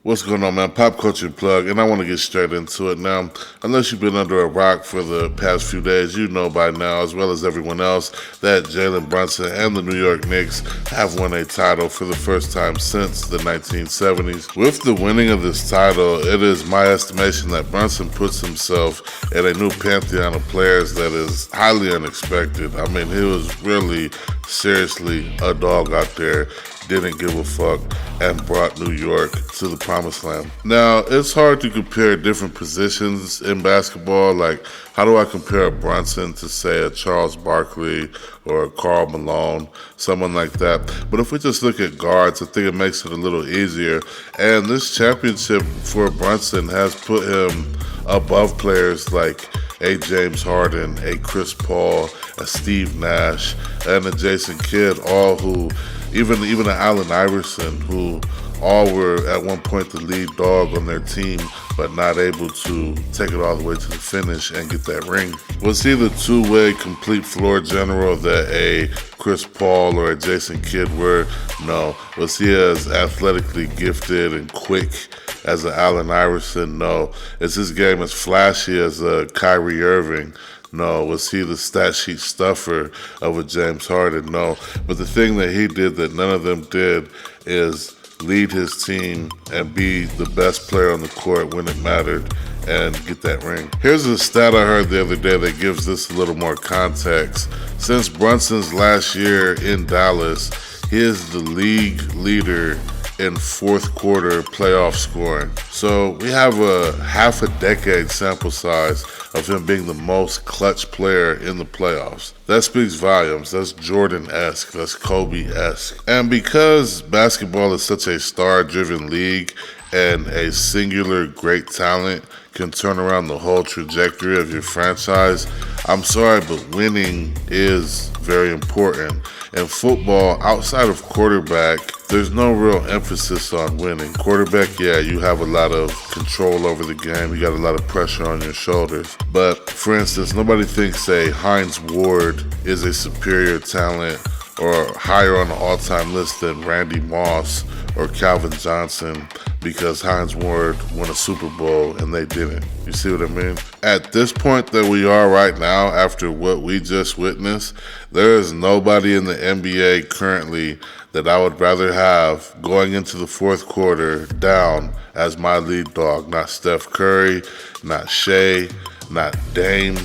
What's going on, man? Pop culture plug, and I want to get straight into it now. Unless you've been under a rock for the past few days, you know by now, as well as everyone else, that Jalen Brunson and the New York Knicks have won a title for the first time since the 1970s. With the winning of this title, it is my estimation that Brunson puts himself in a new pantheon of players that is highly unexpected. I mean, he was really, seriously a dog out there, didn't give a fuck, and brought New York to the promised land. Now, it's hard to compare different positions in basketball. Like, how do I compare a Brunson to, say, a Charles Barkley or a Karl Malone, someone like that? But if we just look at guards, I think it makes it a little easier. And this championship for Brunson has put him above players like a James Harden, a Chris Paul, a Steve Nash, and a Jason Kidd, all who, even an Allen Iverson, who all were at one point the lead dog on their team, but not able to take it all the way to the finish and get that ring. Was he the two-way complete floor general that a Chris Paul or a Jason Kidd were? No. Was he as athletically gifted and quick as an Allen Iverson? No. Is his game as flashy as a Kyrie Irving? No. Was he the stat sheet stuffer of a James Harden? No. But the thing that he did that none of them did is lead his team and be the best player on the court when it mattered and get that ring. Here's a stat I heard the other day that gives this a little more context. Since Brunson's last year in Dallas, he is the league leader in fourth quarter playoff scoring. So we have a half a decade sample size of him being the most clutch player in the playoffs. That speaks volumes. That's Jordan-esque. That's Kobe-esque. And because basketball is such a star-driven league and a singular great talent can turn around the whole trajectory of your franchise, I'm sorry, but winning is very important. In football, outside of quarterback, there's no real emphasis on winning. Quarterback, yeah, you have a lot of control over the game. You got a lot of pressure on your shoulders. But, for instance, nobody thinks, say, Hines Ward is a superior talent or higher on the all-time list than Randy Moss or Calvin Johnson because Hines Ward won a Super Bowl and they didn't. You see what I mean? At this point that we are right now, after what we just witnessed, there is nobody in the NBA currently that I would rather have going into the fourth quarter down as my lead dog. Not Steph Curry, not Shea, not Dame,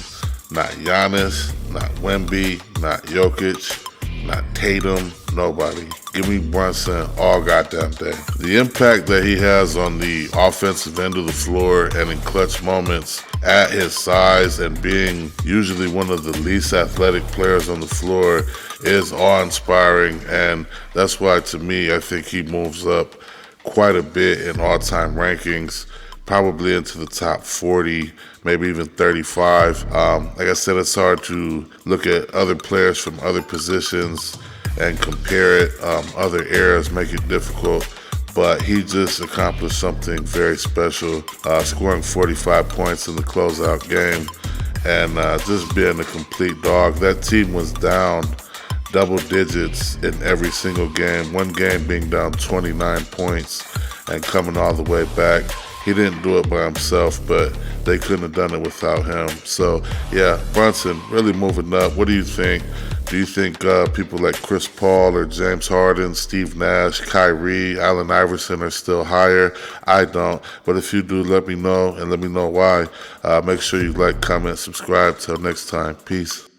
not Giannis, not Wemby, not Jokic, not Tatum, nobody. Give me Brunson all goddamn day. The impact that he has on the offensive end of the floor and in clutch moments at his size and being usually one of the least athletic players on the floor is awe-inspiring, and that's why, to me, I think he moves up quite a bit in all-time rankings, probably into the top 40, maybe even 35. Like I said, it's hard to look at other players from other positions and compare it. Other eras make it difficult, but he just accomplished something very special, scoring 45 points in the closeout game and just being a complete dog. That team was down double digits in every single game, one game being down 29 points and coming all the way back. He didn't do it by himself, but they couldn't have done it without him. So, yeah, Brunson really moving up. What do you think? Do you think people like Chris Paul or James Harden, Steve Nash, Kyrie, Allen Iverson are still higher? I don't. But if you do, let me know and let me know why. Make sure you like, comment, subscribe. Till next time. Peace.